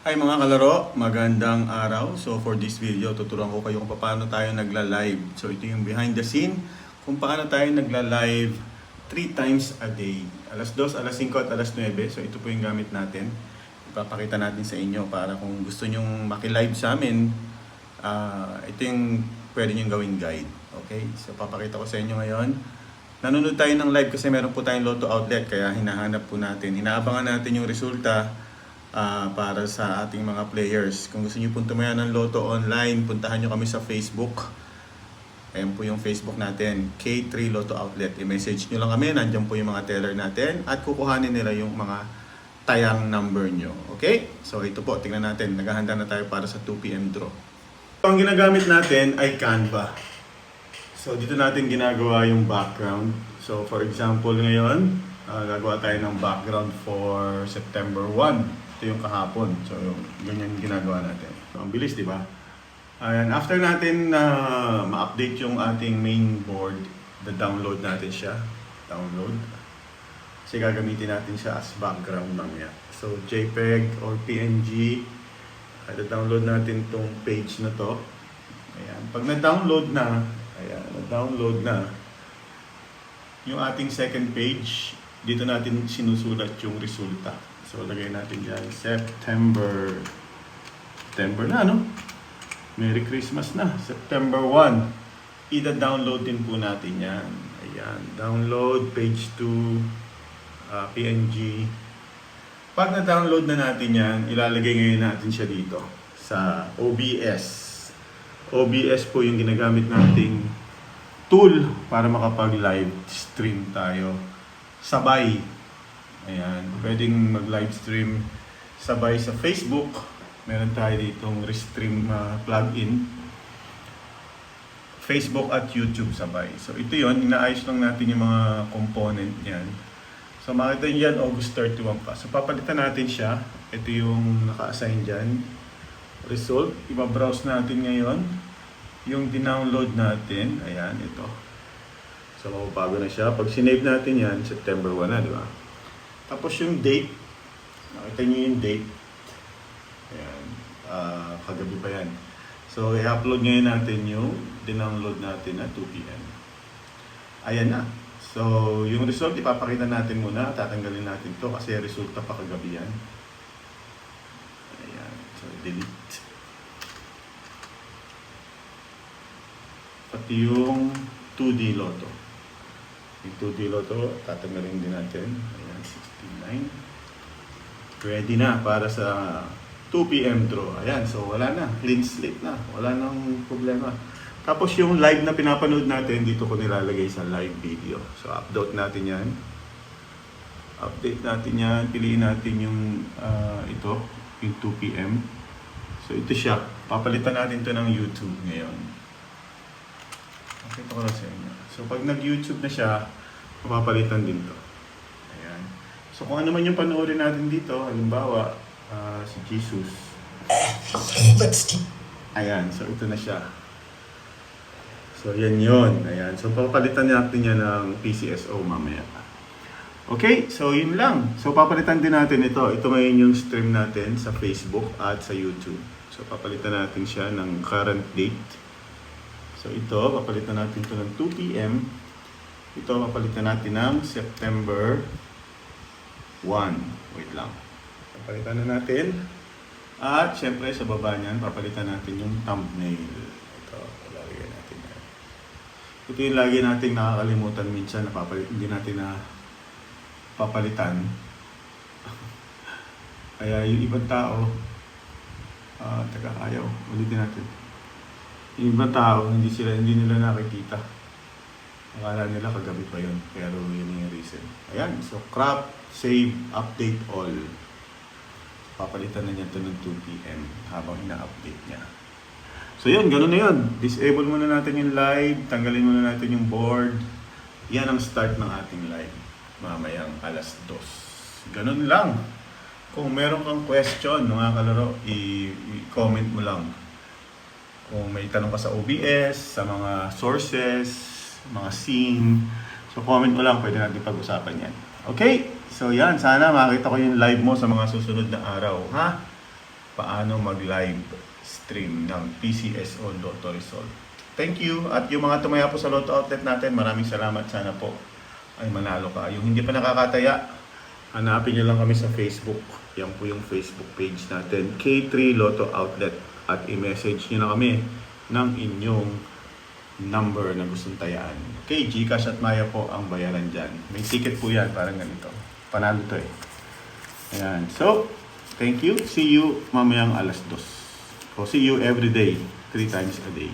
Hi mga kalaro, magandang araw. So for this video, tuturuan ko kayo kung paano tayo nagla-live. So ito yung behind the scene, kung paano tayo nagla-live 3 times a day. Alas 2, alas 5 at alas 9. So ito po yung gamit natin. Ipapakita natin sa inyo para kung gusto nyong maki-live sa amin, ito yung pwede nyong gawing guide. Okay? So papakita ko sa inyo ngayon. Nanonood tayo ng live kasi meron po tayong Lotto outlet kaya hinahanap po natin. Inaabangan natin yung resulta para sa ating mga players. Kung gusto niyo pong tumaya ng Lotto online, puntahan nyo kami sa Facebook. Ayan po yung Facebook natin, K3 Lotto Outlet. I-message nyo lang kami, nandiyan po yung mga teller natin at kukuhanin nila yung mga tayang number nyo. Okay? So ito po, tingnan natin. Naghahanda na tayo para sa 2 PM draw. So, ang ginagamit natin ay Canva. So dito natin ginagawa yung background. So for example ngayon, gagawa tayo ng background for September 1. Ito yung kahapon. So ganyan yung ginagawa natin. So, ang bilis, di ba? And after natin ma-update yung ating main board, download natin siya. Download. Kasi gagamitin natin siya as background mamaya. So JPEG or PNG, download natin tong page na to. Ayan. Pag na-download na, ayan, na-download na yung ating second page, dito natin sinusulat yung resulta. So, lagay natin dyan, September na, no? Merry Christmas na, September 1. Ida-download din po natin yan. Ayan, download, page 2, PNG. Pag na-download na natin yan, ilalagay ngayon natin siya dito sa OBS. OBS po yung ginagamit nating tool para makapag-live stream tayo sabay. Ayan, pwedeng mag-live stream sabay sa Facebook. Meron tayo ditong restream plugin. Facebook at YouTube sabay. So ito yon, inaayos lang natin yung mga component niyan. So makita niyo yan, August 31 pa. So papalitan natin siya. Ito yung naka-assign dyan. Result, iba-browse natin ngayon yung dinownload natin. Ayan, ito. So mababago na siya. Pag sinave natin yan, September 1 na, di ba? Tapos yung date, nakita niyo yung date. Ayan, kagabi pa yan. So i-upload ngayon natin yung dinownload natin at 2 PM. Ayan na. So yung result, ipapakita natin muna. Tatanggalin natin to kasi resulta pa kagabi yan. Ayan, so delete. Pati yung 2D Lotto. Yung 2D Lotto, tatanggalin din natin. Ayan, 69. Ready na para sa 2 PM draw. Ayan, so wala na. Clean slate na. Wala nang problema. Tapos yung live na pinapanood natin, dito ko nilalagay sa live video. So upload natin yan. Update natin yan. Piliin natin yung ito, yung 2 PM. So ito siya. Papalitan natin to ng YouTube ngayon. Pakita ko lang sa inyo. So pag nag-YouTube na siya, mapapalitan din to. Ayan. So kung ano man yung panoorin natin dito, halimbawa, si Jesus. Ayan, so ito na siya. So yan yun. Ayan. So papalitan natin yan ng PCSO mamaya. Okay, so yun lang. So papalitan din natin ito. Ito ngayon yung stream natin sa Facebook at sa YouTube. So papalitan natin siya ng current date. So ito, papalitan natin ito ng 2 PM. Ito, papalitan natin ng September 1. Wait lang. Papalitan na natin. At syempre sa baba niyan, papalitan natin yung thumbnail. Ito, lalagyan natin yan. Ito yung lagi natin nakakalimutan minsan, hindi natin na papalitan. Kaya yung ibang tao, ayaw. Ulitin natin. Yung ibang tao, hindi nila nakikita. Akala nila kagabi pa yun. Pero yun yung reason. Ayan. So, crop, save, update all. Papalitan na niya ito ng 2 PM habang ina-update niya. So, yun. Ganun na yun. Disable muna natin yung live. Tanggalin muna natin yung board. Yan ang start ng ating live. Mamayang alas 2. Ganun lang. Kung meron kang question, mga kalaro, i-comment mo lang. Kung may tanong ka sa OBS, sa mga sources, mga scene, so comment mo lang, pwede natin pag-usapan yan. Okay? So yan, sana makita ko yung live mo sa mga susunod na araw, ha? paano mag-live stream ng PCSO Lotto Result. Thank you. At yung mga tumaya po sa Lotto Outlet natin, maraming salamat. Sana po ay manalo ka. Yung hindi pa nakakataya, hanapin nyo lang kami sa Facebook. Yan po yung Facebook page natin, K3 Lotto Outlet. At i-message nyo na kami ng inyong number na gustong tayaan. Okay, Gcash at Maya po ang bayaran dyan. May ticket po yan, parang ganito. Panalo to eh. Ayan. So, thank you. See you mamayang 2:00. O see you every day, 3 times a day.